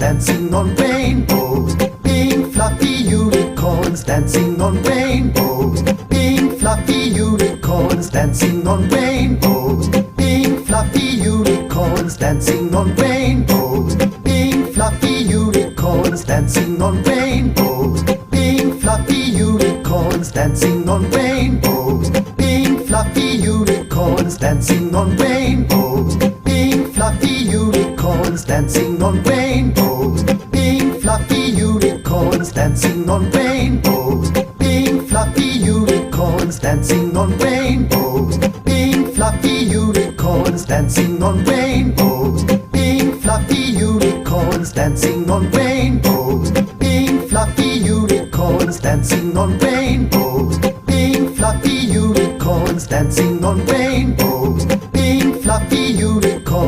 dancing on rainbows. Pink fluffy unicorns dancing on rainbows. Pink fluffy unicorns dancing on rainbows. Pink fluffy unicorns dancing on rainbows. Pink fluffy unicorns dancing on rainbows. Pink fluffy unicorns dancing on rainbows. Pink fluffy unicorns dancing on rainbows. Pink fluffy unicorns dancing on rainbows. Pink fluffy unicorns dancing on rainbows. Pink fluffy unicorns dancing on rainbows. Pink fluffy unicorns dancing on rainbows.